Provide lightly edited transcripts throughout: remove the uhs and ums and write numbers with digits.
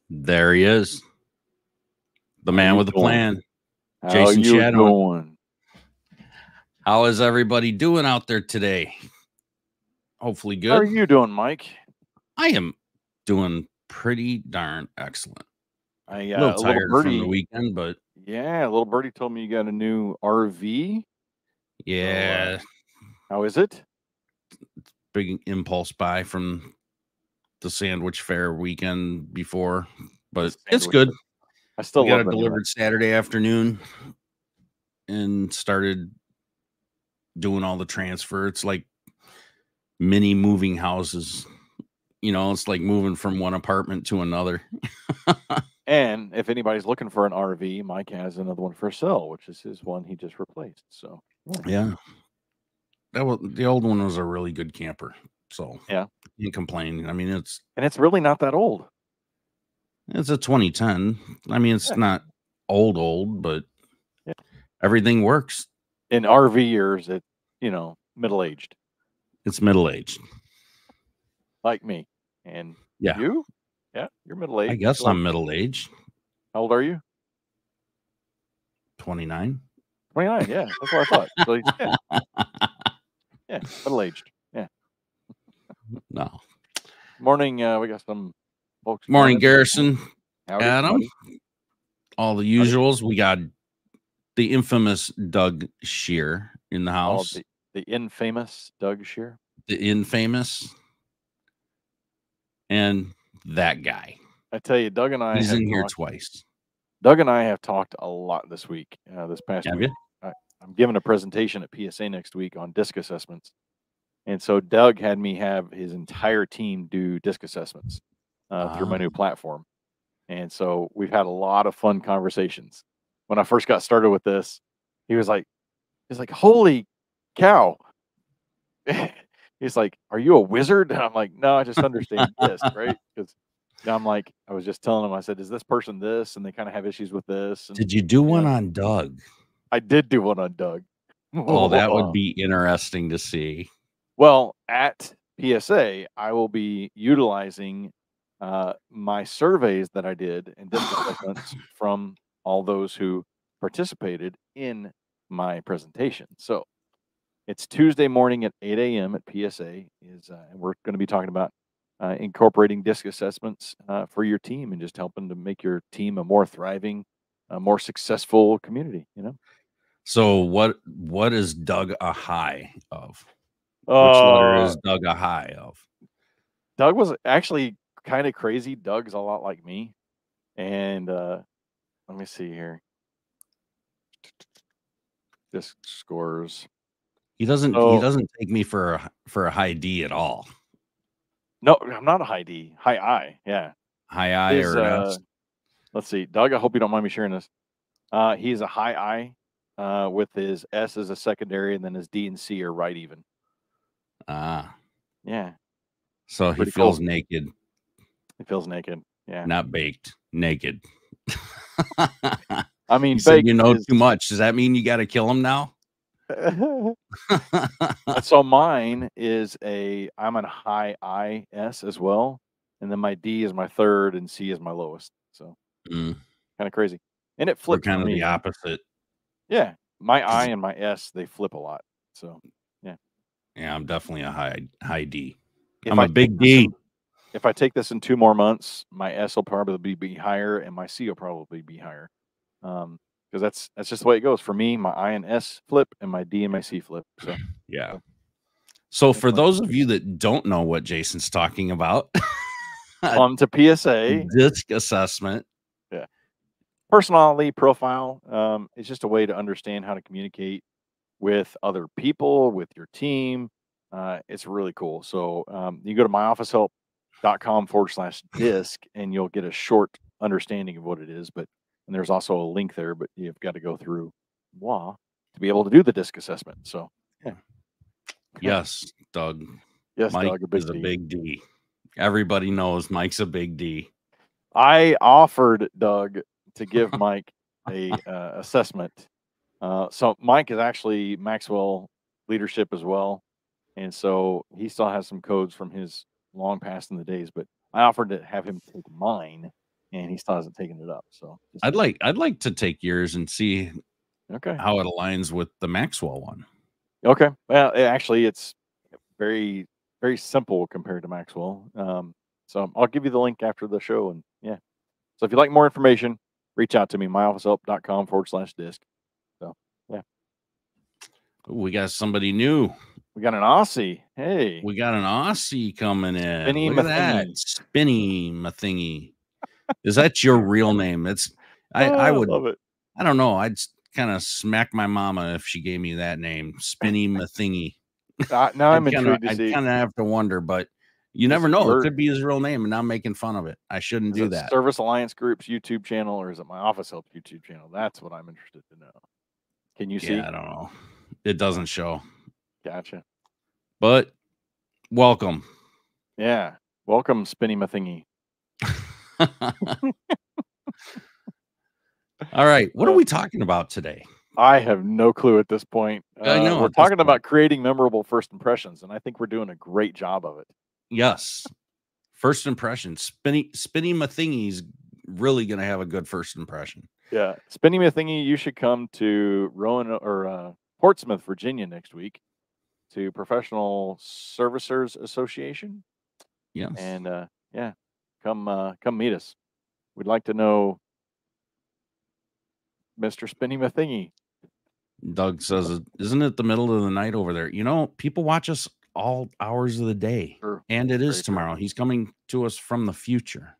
There he is. The How man you with the doing? plan. How Jason you Shadowin. doing? How is everybody doing out there today? Hopefully How are good. you doing, Mike? I am doing pretty darn excellent. I A little a little tired from the birdie. weekend, but Yeah, a little birdie told me you got a new RV. yeah, So, how is it? big impulse buy from the sandwich fair weekend before, The but it's sandwich. good. I still We got love it the name. delivered Saturday afternoon and started doing all the transfer. It's like mini moving houses. It's like moving from one apartment to another. And if anybody's looking for an RV, Mike has another one for sale, which is his one he just replaced. So, Yeah. The old one was a really good camper. So yeah. you can't complain. I mean, And it's really not that old. it's a 2010. I mean, it's Yeah. not old, but Yeah. everything works. In RV years, it's, middle aged. It's middle aged. Like me. And Yeah. you? Yeah, you're middle I aged. guess I'm middle aged. How old are you? 29. 29, yeah, that's what I thought. So, yeah, middle-aged, yeah. No. Morning, we got some folks Morning, joining. Garrison. Howdy, Adam. buddy. All the Howdy. usuals. We got the infamous Doug Shear in the Oh, house. the infamous Doug Shear. The infamous. And that guy. I tell you, Doug and I He's have in here talked. twice. Doug and I have talked a lot this week, this past Have week. you? I'm giving a presentation at PSA next week on disc assessments. And so Doug had me have his entire team do disc assessments through my new platform. And so we've had a lot of fun conversations. When I first got started with this, he was like, holy cow. He's like, are you a wizard? And I'm like, no, I just understand disc, right? Because I'm like, I was just telling him, I said, is this person this? And they kind of have issues with this. And, Did you do one on Doug? I did do one on Doug. Oh, that would be interesting to see. Well, at PSA, I will be utilizing my surveys that I did and disc assessments from all those who participated in my presentation. So it's Tuesday morning at 8 a.m. at PSA. And we're going to be talking about incorporating disc assessments for your team and just helping to make your team a more thriving, more successful community. So what is Doug a high of? Which letter is Doug a high of? Doug was actually kind of crazy. Doug's a lot like me. And let me see here. Disc scores. He doesn't take me for a high D at all. No, I'm not a high D. High I. Yeah. High I or S? Let's see. Doug, I hope you don't mind me sharing this. He's a high I with his S as a secondary, and then his D and C are right even. Yeah. So he feels naked. He feels naked. Yeah. Not baked. Naked. I mean, you said you know too much. Does that mean you got to kill him now? So mine is I'm a high IS as well. And then my D is my third and C is my lowest. So kind of crazy. And it flips kind for of me. the opposite. Yeah. My I and my S, they flip a lot. So yeah. Yeah, I'm definitely a high D. If I'm a big D. If I take this in 2 more months, my S will probably be higher and my C will probably be higher. Because that's just the way it goes. For me, my I and S flip and my D and my C flip. So yeah. So for those of you that don't know what Jason's talking about, on to PSA disc assessment. Yeah. Personality profile. It's just a way to understand how to communicate with other people, with your team. It's really cool. So you go to myofficehelp.com/disc and you'll get a short understanding of what it is. And there's also a link there, but you've got to go through WA to be able to do the disc assessment. So yeah. Yes, Doug. Yes, Mike Doug, is a big D. Everybody knows Mike's a big D. I offered Doug to give Mike a assessment. So Mike is actually Maxwell leadership as well. And so he still has some codes from his long past in the days, but I offered to have him take mine and he still hasn't taken it up. So I'd like to take yours and see okay. how it aligns with the Maxwell one. Okay. Well, actually, it's very, very simple compared to Maxwell. So I'll give you the link after the show. And yeah. So if you'd like more information, reach out to me, myofficehelp.com/disc. So yeah. Ooh, we got somebody new. We got an Aussie. Hey. We got an Aussie coming in. Spinny Look at that. Mathingy. Spinny Mathingy. Is that your real name? It's I Oh, I would love it. I don't know. I'd kind of smack my mama if she gave me that name, Spinny Mathingy. Now I'm intrigued to I'd see. kind of have to wonder, but you Is never it know. It your could be his real name, and I'm making fun of it. I shouldn't is do it that. Service Alliance Group's YouTube channel or is it my Office Help YouTube channel? That's what I'm interested to know. Can you see? Yeah, I don't know. It doesn't show. Gotcha. But welcome. Yeah. Welcome, Spinny Mathingy. All right. What are we talking about today? I have no clue at this point. I know We're at this talking point. about creating memorable first impressions, and I think we're doing a great job of it. Yes. First impression. Spinny Mathingy's really going to have a good first impression. Yeah. Spinny Mathingy, you should come to Portsmouth, Virginia next week to Professional Servicers Association. Yes. And yeah, come meet us. We'd like to know Mr. Spinny Mathingy. Doug says, isn't it the middle of the night over there? You know, people watch us all hours of the day. True. And it is Very true. tomorrow. He's coming to us from the future.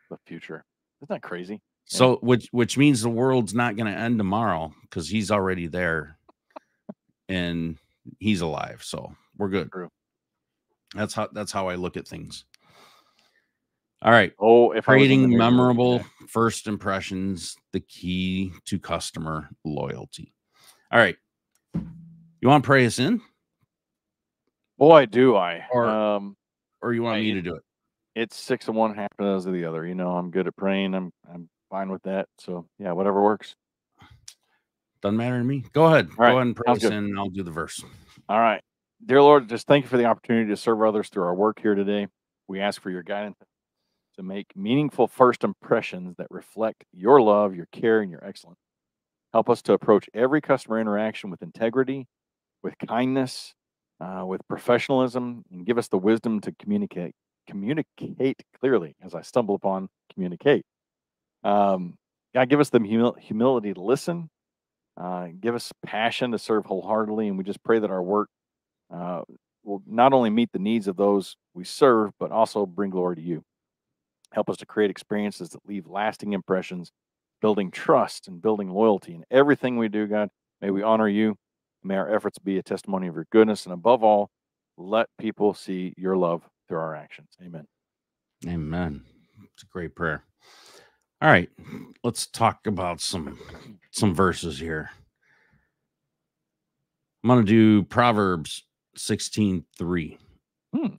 The future. Isn't that crazy? So which means the world's not going to end tomorrow because he's already there and he's alive. So we're good. True. That's how I look at things. All right. Oh, if Creating I was in the neighborhood, memorable yeah. first impressions, the key to customer loyalty. All right. You want to pray us in? Boy, do I. Or you want me to do it? It's 6 of one, half a dozen of the other. You know, I'm good at praying. I'm fine with that. So yeah, whatever works. Doesn't matter to me. Go ahead. All right. Go ahead and pray Sounds us good. in, and I'll do the verse. All right. Dear Lord, just thank you for the opportunity to serve others through our work here today. We ask for your guidance to make meaningful first impressions that reflect your love, your care, and your excellence. Help us to approach every customer interaction with integrity, with kindness, with professionalism, and give us the wisdom to communicate clearly as I stumble upon communicate. God, give us the humility to listen. Give us passion to serve wholeheartedly, and we just pray that our work will not only meet the needs of those we serve, but also bring glory to you. Help us to create experiences that leave lasting impressions, building trust and building loyalty in everything we do, God. May we honor you. May our efforts be a testimony of your goodness. And above all, let people see your love through our actions. Amen. Amen. It's a great prayer. All right. Let's talk about some verses here. I'm going to do Proverbs 16:3.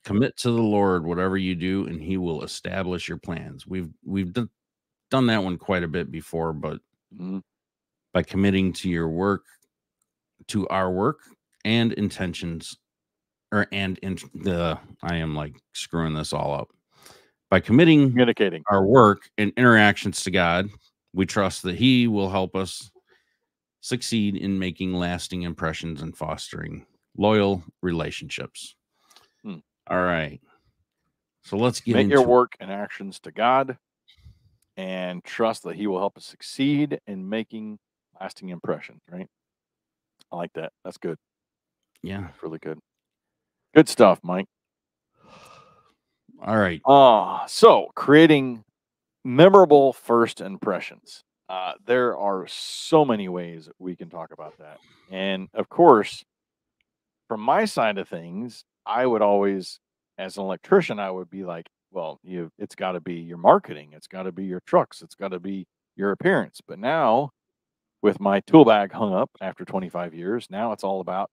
Commit to the Lord whatever you do, and he will establish your plans. We've done that one quite a bit before, but by committing to our work and intentions, I am like screwing this all up. By communicating our work and interactions to God, we trust that he will help us succeed in making lasting impressions and fostering loyal relationships. All right. So let's get Commit into your work and actions to God and trust that he will help us succeed in making lasting impressions, right? I like that. That's good. Yeah. That's really good. Good stuff, Mike. All right. So creating memorable first impressions. There are so many ways we can talk about that. And of course, from my side of things, I would always, as an electrician, I would be like, well, it's got to be your marketing, it's got to be your trucks, it's got to be your appearance. But now, with my tool bag hung up after 25 years, now it's all about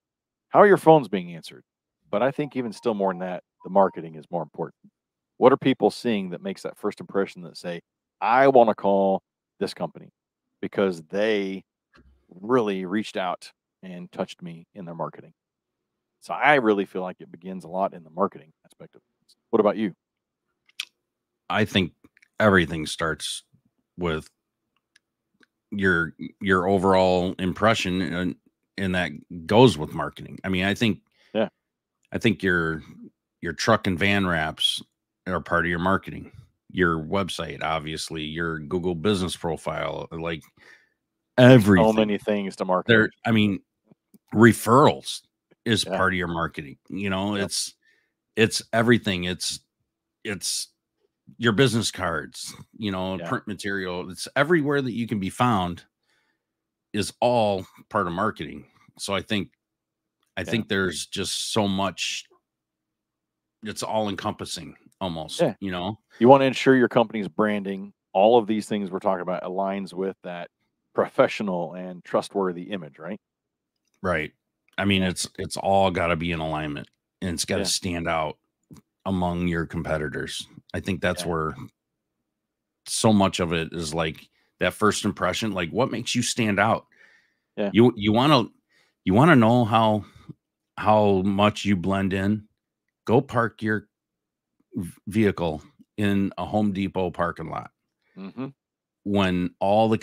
how are your phones being answered. But I think even still more than that, the marketing is more important. What are people seeing that makes that first impression that say, I want to call this company because they really reached out and touched me in their marketing? So I really feel like it begins a lot in the marketing aspect of things. What about you? I think everything starts with your overall impression, and that goes with marketing. I mean, Yeah. I think your truck and van wraps are part of your marketing. Your website, obviously, your Google business profile, like There's so everything. many things to marketing. There, I mean, referrals is Yeah. part of your marketing. You know, Yep. it's everything. It's your business cards, Yeah. print material. It's everywhere that you can be found is all part of marketing. So I Yeah. think there's just so much. It's all encompassing almost, Yeah. You want to ensure your company's branding, all of these things we're talking about aligns with that professional and trustworthy image, right? Right. I mean, Yeah. it's all got to be in alignment, and it's got to Yeah. stand out among your competitors. I think that's Yeah. where so much of it is, like, that first impression, like what makes you stand out. Yeah. You want to know how much you blend in. Go park your vehicle in a Home Depot parking lot Mhm. when all the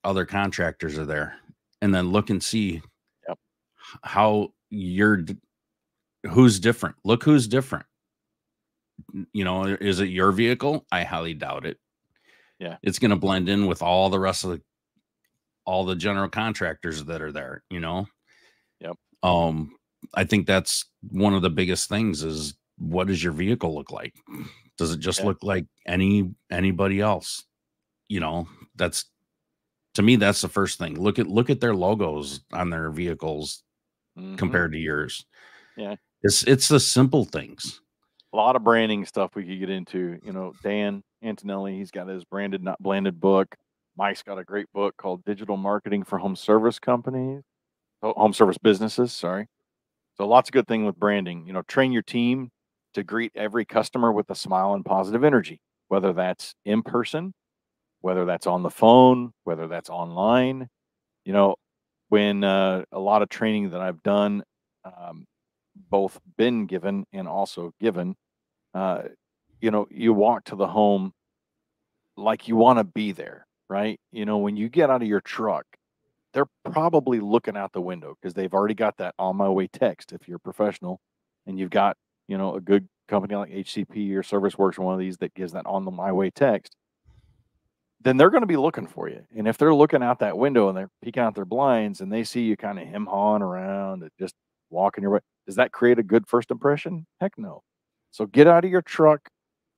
other contractors are there, and then look and see Yep. how who's different. Look who's different. Is it your vehicle? I highly doubt it. Yeah. It's going to blend in with all the rest of all the general contractors that are there. Yep. Um, I think that's one of the biggest things is, what does your vehicle look like? Does it just Yeah. look like anybody else? You know, that's to me, that's the first thing. Look at their logos on their vehicles Mhm. compared to yours. Yeah. It's the simple things. A lot of branding stuff we could get into. Dan Antonelli, he's got his branded not blended book. Mike's got a great book called Digital Marketing for Home Service Companies, home service businesses, sorry. So lots of good thing with branding. Train your team to greet every customer with a smile and positive energy, whether that's in person, whether that's on the phone, whether that's online. You know, when a lot of training that I've done, um, both been given and also given, uh, you walk to the home like you want to be there, right? When you get out of your truck, they're probably looking out the window because they've already got that on my way text if you're a professional and you've got, a good company like HCP or ServiceWorks or one of these that gives that on the my way text, then they're going to be looking for you. And if they're looking out that window and they're peeking out their blinds and they see you kind of hem hawing around and just walking your way, does that create a good first impression? Heck no. So get out of your truck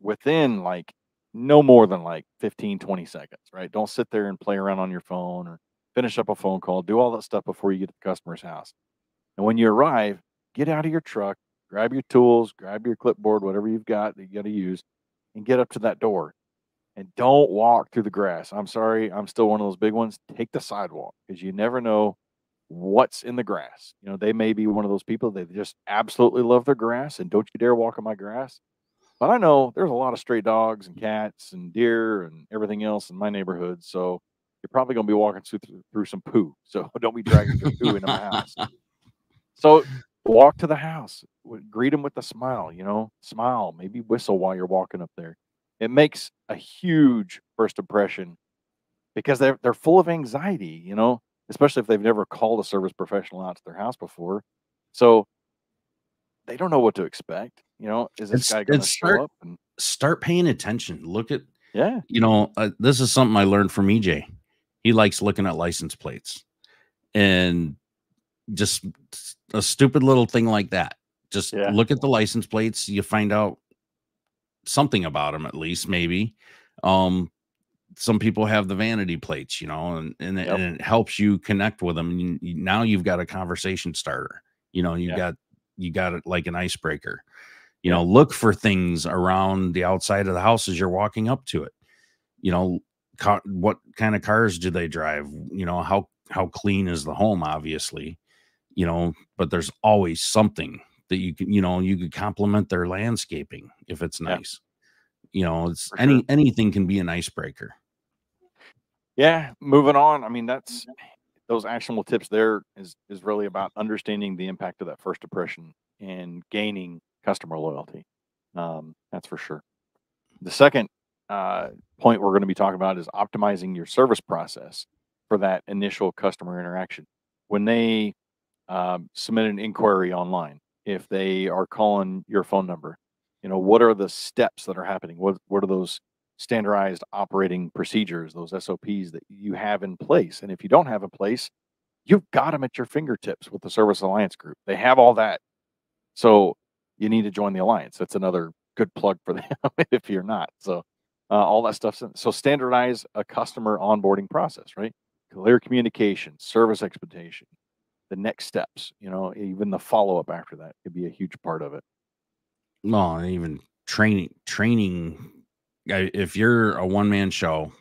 within like no more than like 15, 20 seconds, right? Don't sit there and play around on your phone or finish up a phone call, do all that stuff before you get to the customer's house. And when you arrive, get out of your truck, grab your tools, grab your clipboard, whatever you've got that you got to use, and get up to that door. And don't walk through the grass. I'm sorry, I'm still one of those big ones. Take the sidewalk because you never know what's in the grass. They may be one of those people that just absolutely love their grass and don't you dare walk on my grass. But I know there's a lot of stray dogs and cats and deer and everything else in my neighborhood. So you're probably going to be walking through some poo. So don't be dragging your poo into my house. So walk to the house, greet them with a smile, smile, maybe whistle while you're walking up there. It makes a huge first impression because they're full of anxiety, especially if they've never called a service professional out to their house before. So they don't know what to expect. Is this guy going to It's show start up? And start paying attention. Look at, yeah, this is something I learned from EJ. He likes looking at license plates, and just a stupid little thing like that. Just yeah, look at the license plates. You find out something about them, at least, maybe. Um, some people have the vanity plates, yep, and it helps you connect with them. And now you've got a conversation starter. You yeah, got it like an icebreaker. yeah, Look for things around the outside of the house as you're walking up to it. You know, what kind of cars do they drive? How clean is the home? Obviously, but there's always something that you could compliment their landscaping if it's yeah, nice. It's for sure. anything can be an icebreaker. Yeah, moving on. I mean, that's those actionable tips there is really about understanding the impact of that first impression and gaining customer loyalty. That's for sure. The second point we're going to be talking about is optimizing your service process for that initial customer interaction. When they submit an inquiry online, if they are calling your phone number, what are the steps that are happening? What are those standardized operating procedures, those SOPs that you have in place? And if you don't have in place, you've got them at your fingertips with the Service Alliance Group. They have all that. So you need to join the alliance. That's another good plug for them if you're not. So all that stuff. So standardize a customer onboarding process, right? Clear communication, service expectation, the next steps, even the follow-up after that could be a huge part of it. Well, and even training. If you're a one man show,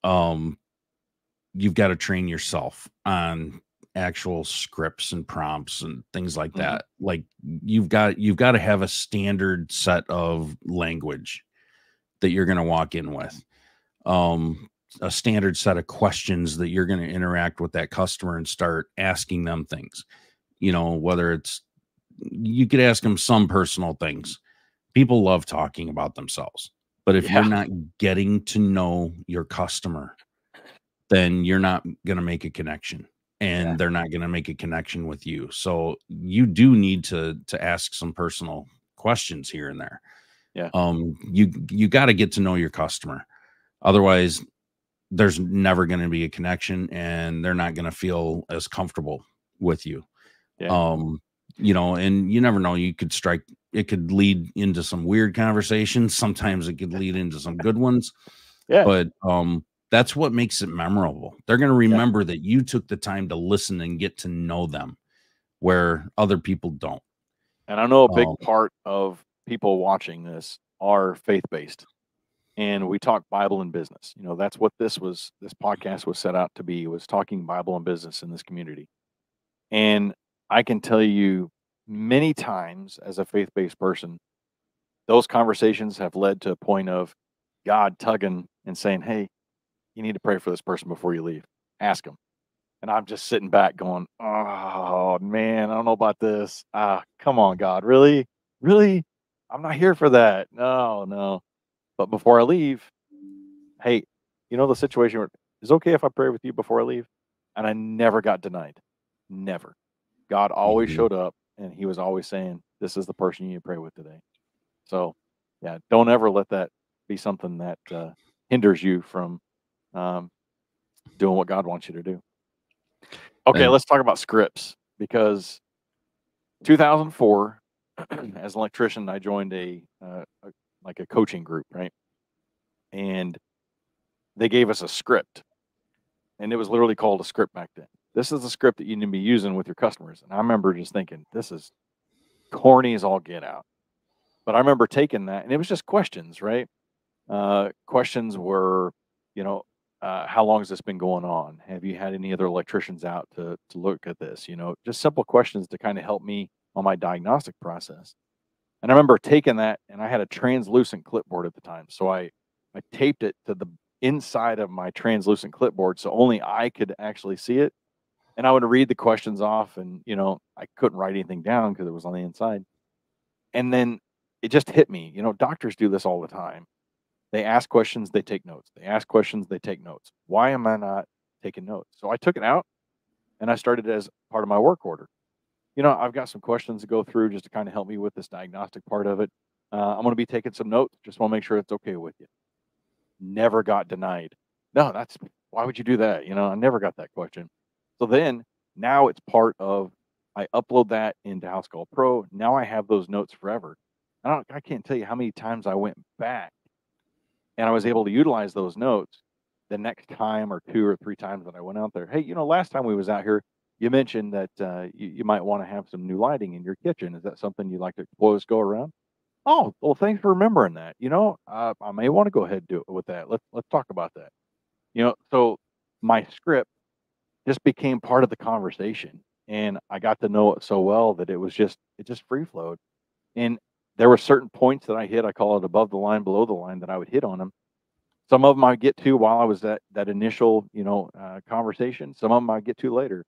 um, you've got to train yourself on actual scripts and prompts and things like Mhm. that. Like you've got to have a standard set of language that you're going to walk in with. Um, a standard set of questions that you're going to interact with that customer and start asking them things. Whether it's you could ask them some personal things. People love talking about themselves. But if you're Yeah, not getting to know your customer, then you're not going to make a connection yeah, and they're not going to make a connection with you. So you do need to ask some personal questions here and there. yeah, You got to get to know your customer. Otherwise, there's never going to be a connection and they're not going to feel as comfortable with you. yeah, Um, and you never know, it could lead into some weird conversations. Sometimes it could lead into some good ones, yeah, but that's what makes it memorable. They're going to yeah. remember that you took the time to listen and get to know them where other people don't. And I know a big Um, part of people watching this are faith-based. And we talk Bible and business. That's what this podcast was set out to be, was talking Bible and business in this community. And I can tell you many times as a faith-based person, those conversations have led to a point of God tugging and saying, "Hey, you need to pray for this person before you leave. Ask them." And I'm just sitting back going, "Oh man, I don't know about this. Come on, God, really, really? I'm not here for that. No, no." But before I leave, hey, the situation where is okay if I pray with you before I leave? And I never got denied. Never. God always mhm. showed up and he was always saying, "This is the person you need to pray with today." So, yeah, don't ever let that be something that hinders you from um, doing what God wants you to do. Okay, And let's talk about scripts because 2004, as an electrician, I joined like a coaching group, right? And they gave us a script, and it was literally called a script back then. This is the script that you need to be using with your customers. And I remember just thinking, this is corny as all get out. But I remember taking that, and it was just questions, right? Questions were, you know, how long has this been going on? Have you had any other electricians out to look at this? Just simple questions to kind of help me on my diagnostic process. And I remember taking that, and I had a translucent clipboard at the time, so I taped it to the inside of my translucent clipboard, so only I could actually see it. And I would read the questions off, and I couldn't write anything down because it was on the inside. And then it just hit me. Doctors do this all the time. They ask questions, they take notes. They ask questions, they take notes. Why am I not taking notes? So I took it out and I started it as part of my work order. I've got some questions to go through just to kind of help me with this diagnostic part of it. I'm going to be taking some notes. Just want to make sure it's okay with you. Never got denied. No, why would you do that? I never got that question. So then now it's part of, I upload that into House Call Pro. Now I have those notes forever. I can't tell you how many times I went back and I was able to utilize those notes the next time or 2 or 3 times that I went out there. "Hey, last time we was out here, you mentioned that, you might wanna have some new lighting in your kitchen. Is that something you'd like to explore this go around?" "Oh, well, thanks for remembering that. I may wanna go ahead and do it with that. Let's talk about that." So my script just became part of the conversation, and I got to know it so well that it just free flowed, and there were certain points that I hit, I call it above the line, below the line, that I would hit on them. Some of them I get to while I was at that initial, conversation. Some of them I get to later.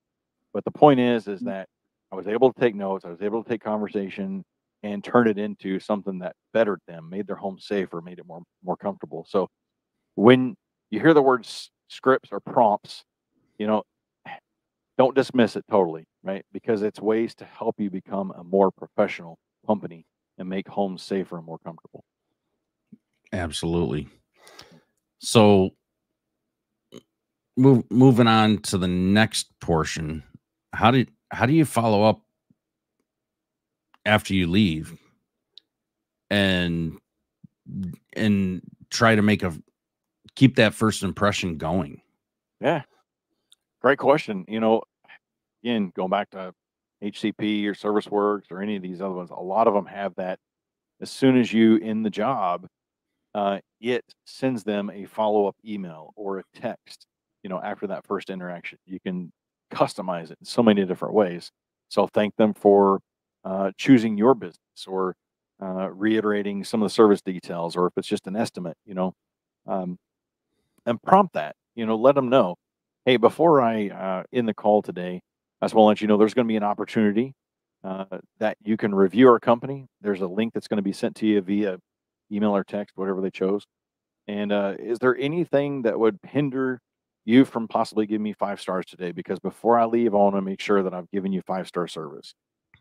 But the point is that I was able to take notes. I was able to take conversation. and turn it into something that bettered them, made their home safer, made it more comfortable. So when you hear the words scripts or prompts, you know, don't dismiss it totally, right? Because it's ways to help you become a more professional company and make homes safer and more comfortable. Absolutely. So moving on to the next portion, how do you follow up after you leave and and try to keep that first impression going? Yeah, great question. Again, going back to HCP or ServiceWorks or any of these other ones, a lot of them have that as soon as you in the job, it sends them a follow-up email or a text, after that first interaction. You can customize it in so many different ways. So thank them for choosing your business or reiterating some of the service details, or if it's just an estimate, um, and prompt that, let them know, hey, before I end the call today, I just want to let you know there's going to be an opportunity that you can review our company. There's a link that's going to be sent to you via email or text, whatever they chose. And is there anything that would hinder you from possibly giving me 5 stars today? Because before I leave, I want to make sure that I've given you 5-star service.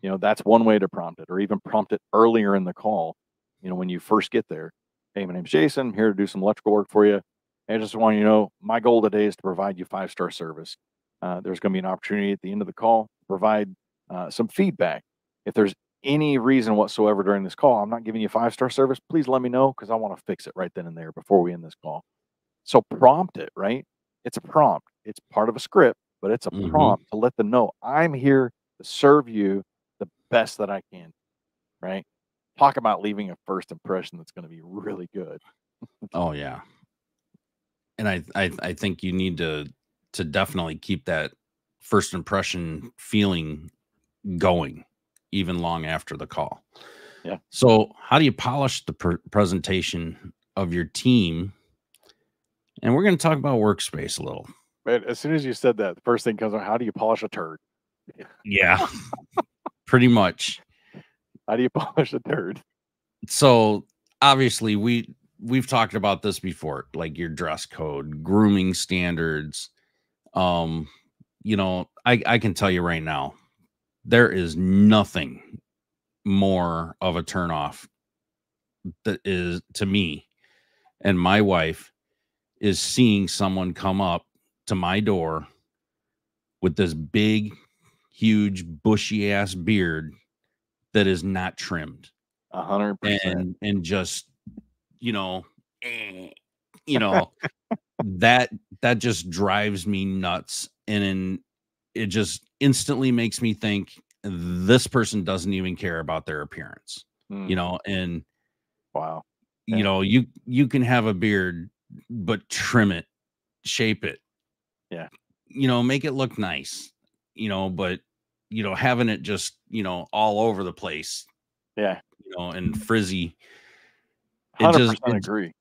That's one way to prompt it, or even prompt it earlier in the call. When you first get there, hey, my name's Jason. I'm here to do some electrical work for you. I just want you to know my goal today is to provide you 5-star service. There's going to be an opportunity at the end of the call to provide some feedback. If there's any reason whatsoever during this call I'm not giving you 5-star service, please let me know because I want to fix it right then and there before we end this call. So prompt it, right? It's a prompt. It's part of a script, but it's a Mhm. prompt to let them know I'm here to serve you the best that I can, right? Talk about leaving a first impression that's going to be really good. Oh, yeah. And I think you need to definitely keep that first impression feeling going even long after the call. Yeah. So, how do you polish the presentation of your team? And we're going to talk about workspace a little. But as soon as you said that, the first thing comes on, how do you polish a turd? Yeah, pretty much. How do you polish a turd? So, obviously we've talked about this before, like your dress code, grooming standards. Um, I can tell you right now, there is nothing more of a turnoff that is to me and my wife is seeing someone come up to my door with this big, huge, bushy ass beard that is not trimmed 100%. and just, you know, eh, you know, that that just drives me nuts. And then it just instantly makes me think this person doesn't even care about their appearance, Mm, and wow. Yeah. you can have a beard, but trim it, shape it, Yeah. make it look nice, but having it just, all over the place, Yeah. and frizzy, it just 100% agree.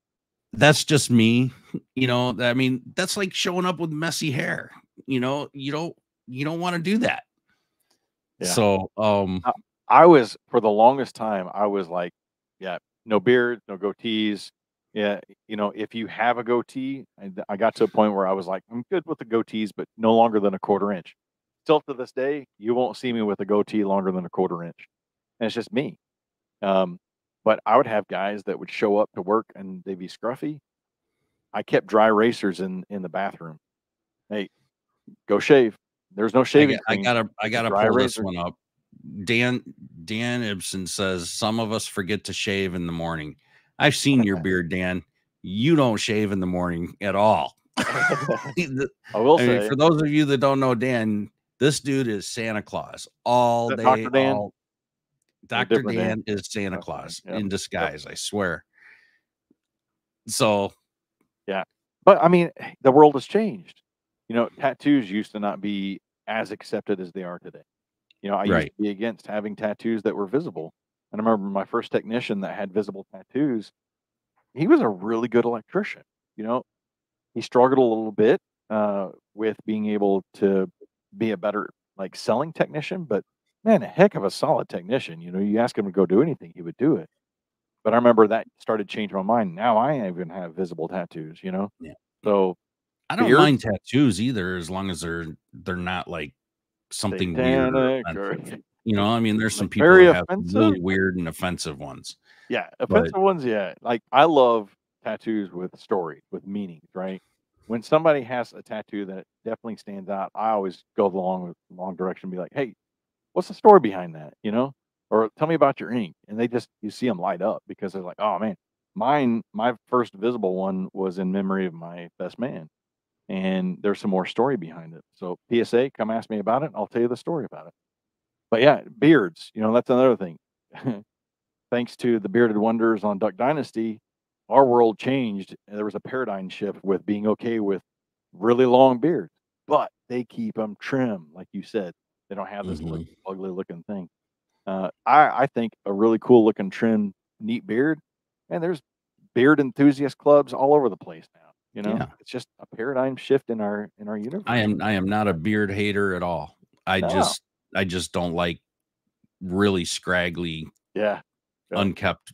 that's just me, I mean, that's like showing up with messy hair, you don't want to do that. Yeah. So, I I was for the longest time, I was like, yeah, no beard, no goatees. Yeah, if you have a goatee, I got to a point where I was like, I'm good with the goatees, but no longer than a quarter inch. Still to this day, you won't see me with a goatee longer than a quarter inch. And it's just me. Um, but I would have guys that would show up to work and they'd be scruffy. I kept dry erasers in the bathroom. Hey, go shave. There's no I shaving got I cream. gotta I It's a gotta dry pull this razor. one up. Dan Dan Ibsen says some of us forget to shave in the morning. I've seen your beard, Dan. You don't shave in the morning at all. The- I will I mean, say, for those of you that don't know Dan, this dude is Santa Claus is all that day. Dr. Dan All or a Dr. different Dan? Dan is Santa Dr. Dan. Claus Yep. in Yep. disguise. I swear. So Yeah. But I mean, the world has changed. Tattoos used to not be as accepted as they are today. I used right. to be against having tattoos that were visible. And I remember my first technician that had visible tattoos, he was a really good electrician. You know, he struggled a little bit with being able to be a better like selling technician, but man, a heck of a solid technician. You know, you ask him to go do anything, he would do it. But I remember that started changing my mind. Now I even have visible tattoos, you know? Yeah. So I don't mind beards, tattoos either, as long as they're not like something weird or satanic or offensive. You know, I mean, there's some like people very that have offensive. really weird and offensive ones, Yeah, but offensive ones, yeah. Like, I love tattoos with story, with meanings, right? When somebody has a tattoo that definitely stands out, I always go along with long direction and be like, "Hey, what's the story behind that?" You know? Or, "Tell me about your ink." And they just you see them light up because they're like, "Oh, man." My first visible one was in memory of my best man, and there's some more story behind it. So, PSA, come ask me about it, I'll tell you the story about it. But, yeah, beards, you know, that's another thing. Thanks to the bearded wonders on Duck Dynasty, our world changed, and there was a paradigm shift with being okay with really long beards, but they keep them trim, like you said. They don't have this mhm. ugly looking thing. I think a really cool looking trim, neat beard, and there's beard enthusiast clubs all over the place now. You know, Yeah. it's just a paradigm shift in our universe. I am not a beard hater at all. I No, just I just don't like really scraggly, yeah, yep, unkept,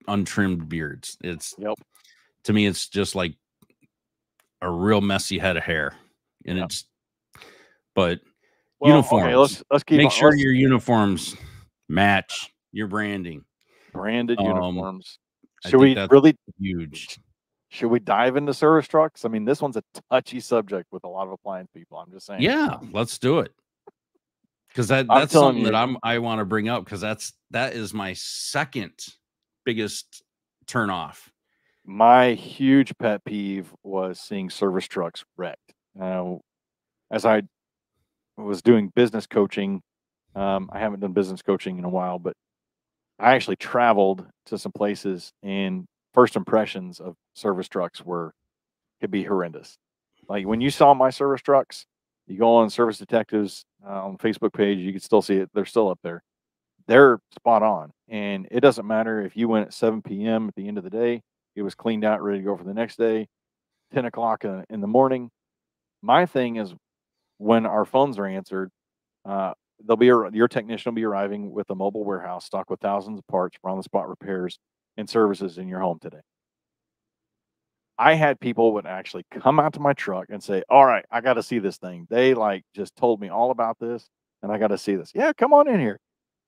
untrimmed beards. It's yep, to me, it's just like a real messy head of hair, and yep. it's but Well, okay, uniforms. let's keep Make on. sure Let's your uniforms match your branding. branded Um, uniforms. I Should think we that's really? huge. Should we dive into service trucks? I mean, this one's a touchy subject with a lot of appliance people. I'm just saying. Yeah, let's do it. 'Cause I'm that's telling something that you, I wanna bring up because that is my 2nd biggest turn off. my huge pet peeve was seeing service trucks wrecked. As I was doing business coaching, I haven't done business coaching in a while, but I actually traveled to some places, and first impressions of service trucks were could be horrendous. Like when you saw my service trucks, you go on Service Detectives on Facebook page, you can still see it. They're still up there. They're spot on, and it doesn't matter if you went at 7 p.m. at the end of the day. It was cleaned out, ready to go for the next day. 10 o'clock in the morning. My thing is when our phones are answered, uh, your technician will be arriving with a mobile warehouse stocked with thousands of parts for on the spot repairs and services in your home today. I had people would actually come out to my truck and say, "All right, I got to see this thing." They like just told me all about this, and I got to see this. Yeah, come on in here.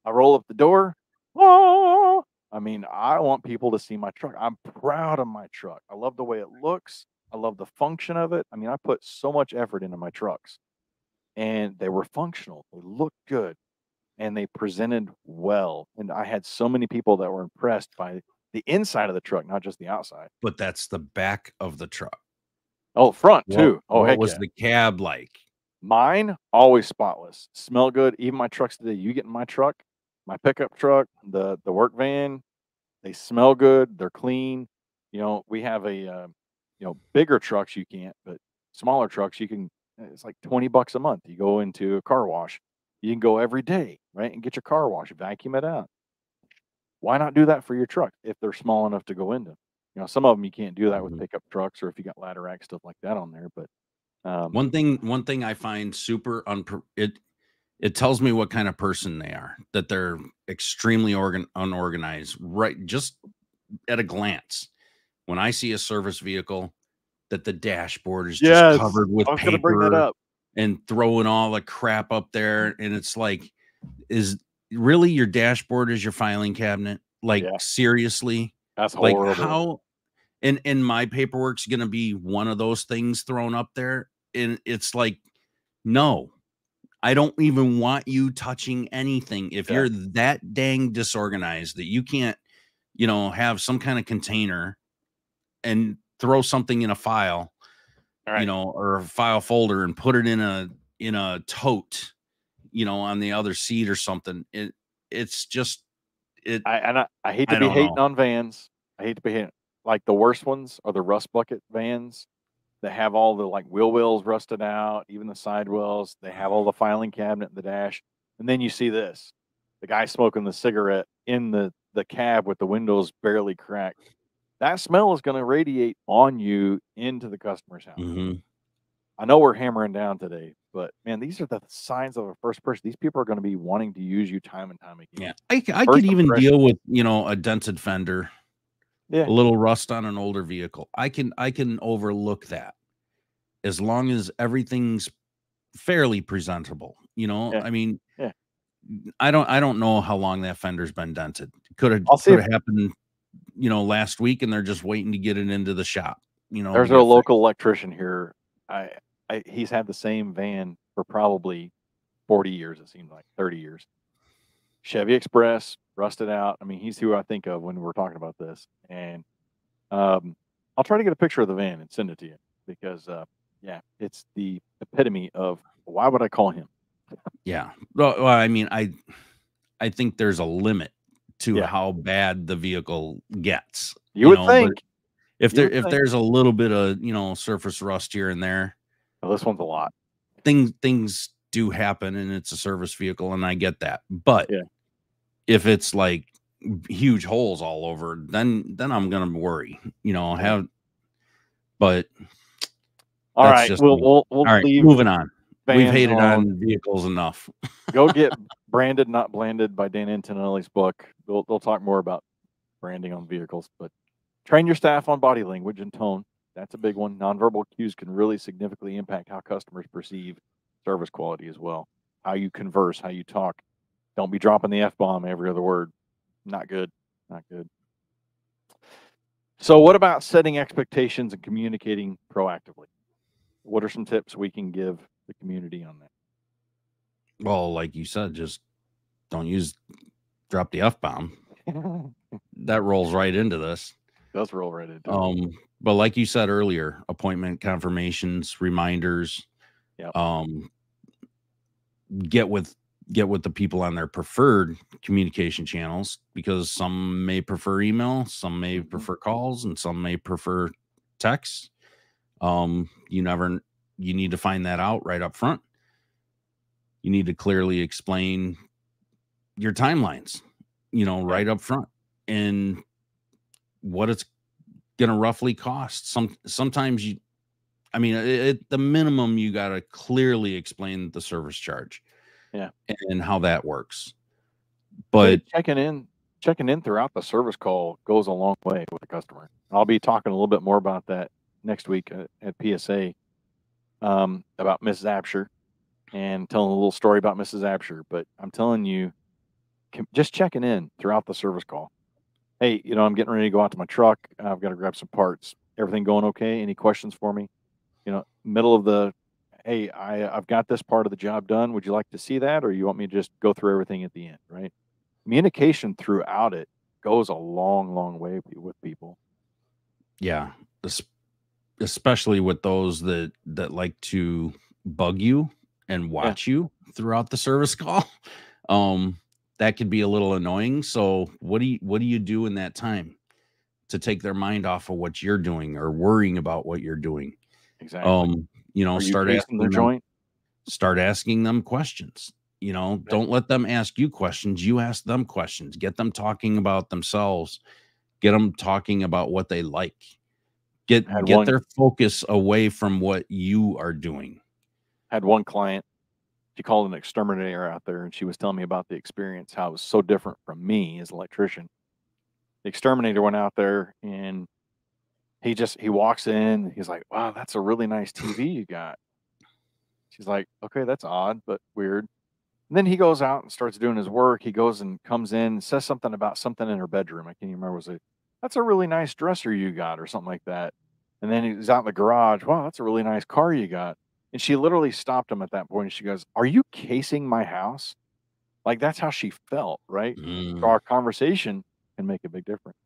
I roll up the door. "Ah." I mean, I want people to see my truck. I'm proud of my truck. I love the way it looks. I love the function of it. I mean, I put so much effort into my trucks, and they were functional. They looked good, and they presented well. And I had so many people that were impressed by the inside of the truck, not just the outside. But that's the back of the truck. Oh, front too. Oh, What heck was yeah. the cab like? Mine, always spotless, smell good. Even my trucks today, you get in my truck, my pickup truck, the work van, they smell good, they're clean. You know, we have bigger trucks you can't, but smaller trucks you can. It's like $20 a month. You go into a car wash, you can go every day, right, and get your car wash, vacuum it out. Why not do that for your truck if they're small enough to go into? You know, some of them you can't do that with Mhm. pickup trucks or if you got ladder rack stuff like that on there. But um, One thing I find super it tells me what kind of person they are, that they're extremely unorganized, right, just at a glance. When I see a service vehicle that the dashboard is just yes, covered with I was going to bring that paper up. and throwing all the crap up there, and it's like, is really your dashboard is your filing cabinet? Like, Yeah, seriously? that's Like, horrible. how and my paperwork's gonna be one of those things thrown up there, and it's like, no, I don't even want you touching anything. If Yeah. you're that dang disorganized that you can't, have some kind of container and throw something in a file, All right. or a file folder and put it in a tote, on the other seat or something. It's just it I hate to I be don't hating know. on vans. I hate to be hating. Like the worst ones are the rust bucket vans that have all the like wheel wells rusted out, even the side wells. They have all the filing cabinet in the dash, and then you see this: the guy smoking the cigarette in the cab with the windows barely cracked. That smell is going to radiate on you into the customer's house. Mhm. I know we're hammering down today, but man, these are the signs of a first person. These people are going to be wanting to use you time and time again. Yeah, I could First even impression. deal with, a dented fender, Yeah, a little rust on an older vehicle. I can overlook that as long as everything's fairly presentable. yeah, I mean, yeah. I don't know how long that fender's been dented. Could have I'll see could if have happened, last week, and they're just waiting to get it into the shop, to there's a get fixed. local electrician here. I, he's had the same van for probably 40 years. It seemed like 30 years. Chevy Express, rusted out. I mean, he's who I think of when we're talking about this. And I'll try to get a picture of the van and send it to you because, yeah, it's the epitome of why would I call him? Yeah. Well, I mean, I think there's a limit to Yeah, how bad the vehicle gets, you would but think. if You there would if think. there's a little bit of, surface rust here and there, Oh, this one's a lot. things do happen, and it's a service vehicle, and I get that. But Yeah, if it's like huge holes all over, then I'm gonna worry, yeah. have but All that's right, just we'll me. we'll we'll All right, leave moving on. We've fans hated alone. on vehicles enough. Go get Branded Not Blanded by Dan Antonelli's book. They'll talk more about branding on vehicles, but train your staff on body language and tone. That's a big one. Nonverbal cues can really significantly impact how customers perceive service quality as well. How you converse, how you talk. Don't be dropping the F bomb every other word. Not good. Not good. So, what about setting expectations and communicating proactively? What are some tips we can give the community on Well, like you said, just don't drop the F-bomb. that? That rolls right into this. Does roll right into it. But like you said earlier, appointment confirmations, reminders, Yep. um, get with the people on their preferred communication channels, because some may prefer email, some may Mhm. prefer calls, and some may prefer text. You need to find that out right up front. You need to clearly explain your timelines, Yeah. right up front, and what it's going to roughly cost. Sometimes I mean, at the minimum, you got to clearly explain the service charge Yeah. and how that works. I think But checking in throughout the service call goes a long way with the customer. I'll be talking a little bit more about that next week at PSA about Mrs. Absher and telling a little story about Mrs. Absher. But I'm telling you, just checking in throughout the service call. Hey, I'm getting ready to go out to my truck. I've got to grab some parts. Everything going okay? Any questions for me? Middle of the, hey, I've got this part of the job done. Would you like to see that, or you want me to just go through everything at the end? Right? Communication throughout it goes a long, long way with people. yeah, es- especially with those that like to bug you and Yeah, watch you throughout the service call. Um, that could be a little annoying. So what do you do in that time to take their mind off of what you're doing or worrying about what you're doing? exactly. Are you Start casing their asking them joint? questions. Yeah. Don't let them ask you questions. You ask them questions. Get them talking about themselves. Get them talking about what they like. Had Get one their focus away from what you are doing. had one client. She called an exterminator out there, and she was telling me about the experience, how it was so different from me as an electrician. The exterminator went out there, and he walks in. He's like, "Wow, that's a really nice TV you got." She's like, "Okay, that's odd, but weird." And then he goes out and starts doing his work. He goes and comes in and says something about something in her bedroom. I can't even remember. Was it, "That's a really nice dresser you got," or something like that. And then he's out in the garage. "Wow, that's a really nice car you got." And she literally stopped him at that point. And she goes, "Are you casing my house?" Like that's how she felt, right? So Mm. our conversation can make a big difference.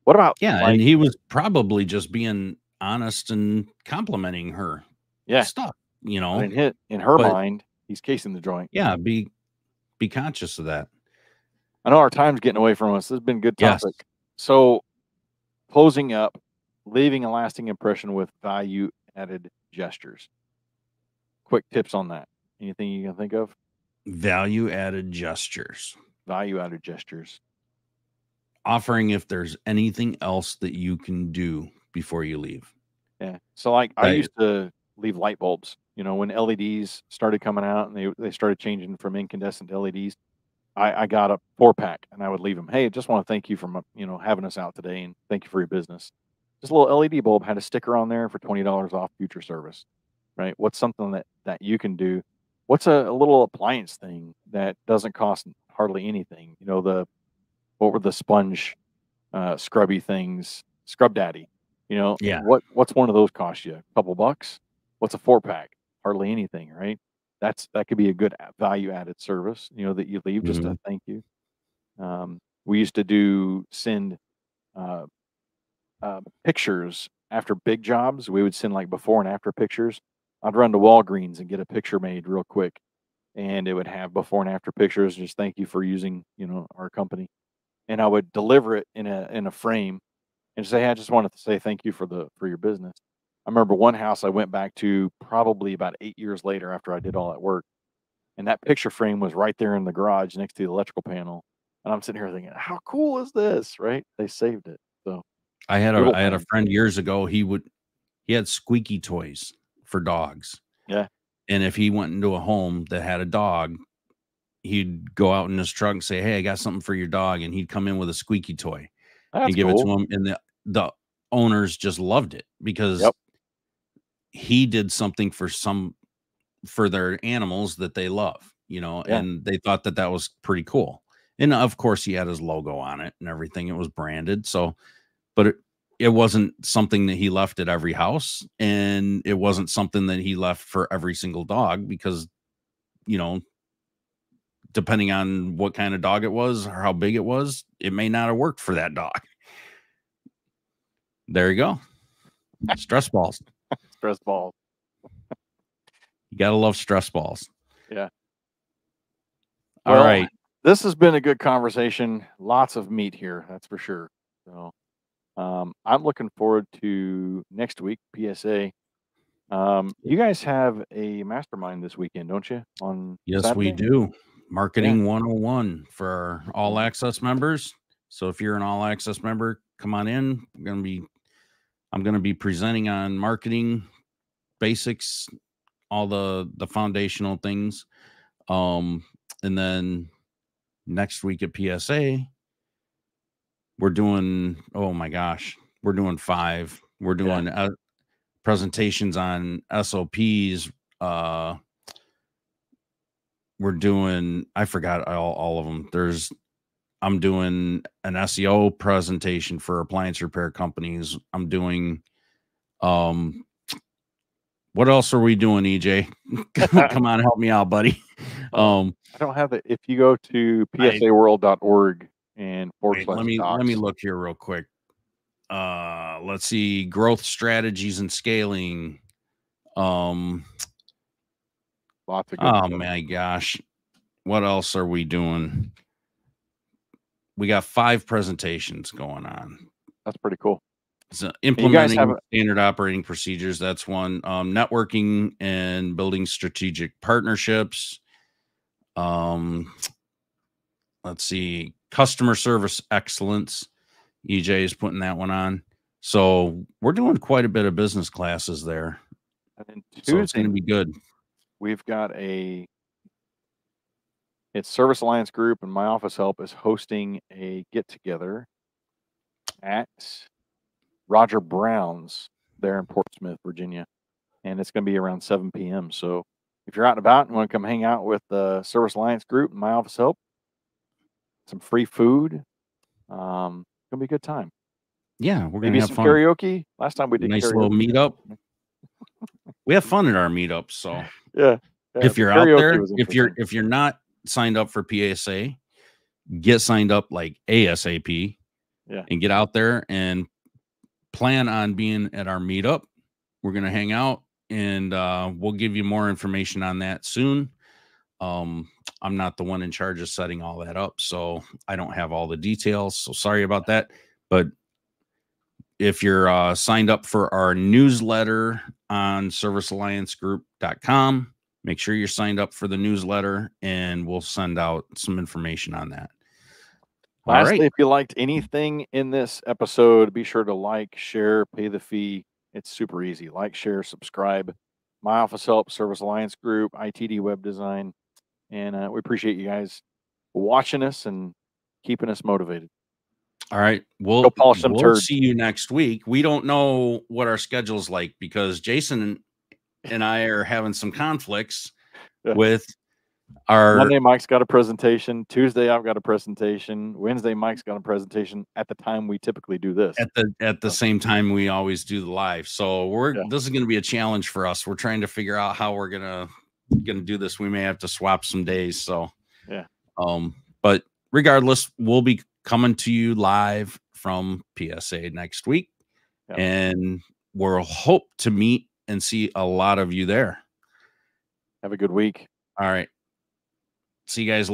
What about Yeah, and like, he was probably just being honest and complimenting her yeah, stuff, but in her but mind, he's casing the joint. yeah, be conscious of that. I know our time's getting away from us. This has been a good Yes. topic. So closing up, leaving a lasting impression with value added gestures. Quick tips on that. Anything you can think of? Value added gestures. Value added gestures. Offering if there's anything else that you can do before you leave. Yeah. So like I That used to leave light bulbs. When LEDs started coming out and they started changing from incandescent to LEDs, I got a 4-pack and I would leave them. Hey, just want to thank you for having us out today and thank you for your business. This little LED bulb had a sticker on there for $20 off future service. Right? What's something that you can do? What's a little appliance thing that doesn't cost hardly anything? What were the sponge scrubby things? Scrub Daddy. Yeah. What's one of those cost you? A couple bucks? What's a 4-pack? Hardly anything, right? That could be a good value added service, that you leave just Mhm. a thank you. We used to send uh, pictures after big jobs. We would send like before and after pictures. I'd run to Walgreens and get a picture made real quick, and it would have before and after pictures. Just thank you for using our company, and I would deliver it in a frame and say, "Hey, I just wanted to say thank you for your business." I remember one house I went back to probably about 8 years later after I did all that work, and that picture frame was right there in the garage next to the electrical panel. And I'm sitting here thinking, "How cool is this?" Right? They saved it. So little I had a things. friend years ago, he had squeaky toys for dogs, Yeah, and if he went into a home that had a dog, he'd go out in his truck and say, "Hey, I got something for your dog," and he'd come in with a squeaky toy and that's give it to cool. him, and the owners just loved it because Yep. he did something for their animals that they love, Yeah. and they thought that that was pretty cool. And of course, he had his logo on it and everything. It was branded. So, but it wasn't something that he left at every house, and it wasn't something that he left for every single dog because, you know, depending on what kind of dog it was or how big it was, it may not have worked for that dog. There you go. Stress balls. Stress balls. You got to love stress balls. Yeah. All Well, right. this has been a good conversation. Lots of meat here, that's for sure. So, I'm looking forward to next week, PSA. You guys have a mastermind this weekend, don't you? On Yes, we Saturday? do. Yeah. Marketing 101 for our all Well, access members. So if you're an all access member, come on in. I'm going to be presenting on marketing basics, all the foundational things. Um and then next week at PSA, we're doing, oh my gosh, we're doing 5. We're yeah. doing presentations on SOPs. Uh we're doing, I forgot all of them. I'm doing an SEO presentation for appliance repair companies. I'm doing, um, what else are we doing, EJ? Come on, help me out, buddy. Uh, Um, I don't have it. If you go to I psaworld.org and forward wait, slash let me docs, look here real quick. Let's see, growth strategies and scaling. Um, lots of good oh stuff. my gosh, what else are we doing? We got 5 presentations going on. That's pretty cool. So And you guys have implementing standard operating procedures, that's one. Networking and building strategic partnerships. Um, let's see, customer service excellence. EJ is putting that one on. So we're doing quite a bit of business classes there. and then So it's going Tuesday to be good. we've got it's Service Alliance Group and my office help is hosting a get together at Roger Brown's there in Portsmouth, Virginia. And it's going to be around 7 p.m. So if you're out and about and want to come hang out with the Service Alliance Group and my office help, some free food, gonna be a good time. Yeah, we're going to Maybe have some fun. karaoke. Last time we did Nice little karaoke. meetup. We have fun at our meetups. So Yeah, yeah. if The you're out karaoke there, was interesting. if you're not signed up for PSA, get signed up like ASAP Yeah, and get out there and plan on being at our meetup. We're going to hang out, and we'll give you more information on that soon. Um, I'm not the one in charge of setting all that up, so I don't have all the details. So sorry about that. But if you're signed up for our newsletter on servicealliancegroup.com, make sure you're signed up for the newsletter, and we'll send out some information on that. All right. lastly, if you liked anything in this episode, be sure to like, share, pay the fee. It's super easy. Like, share, subscribe. My Office Help, Service Alliance Group, ITD Web Design, and we appreciate you guys watching us and keeping us motivated. All right. Go We'll polish some we'll turds. see you next week. We don't know what our schedule's like because Jason and I are having some conflicts Yeah. with our Monday, Mike's got a presentation. Tuesday, I've got a presentation. Wednesday, Mike's got a presentation at the time we typically do this. at the So, same time we always do the live. So yeah. this is going to be a challenge for us. We're trying to figure out how we're gonna do this. We may have to swap some days. So Yeah. But regardless, we'll be coming to you live from PSA next week, Yep. and we'll hope to meet and see a lot of you there. Have a good week. All right. See you guys later.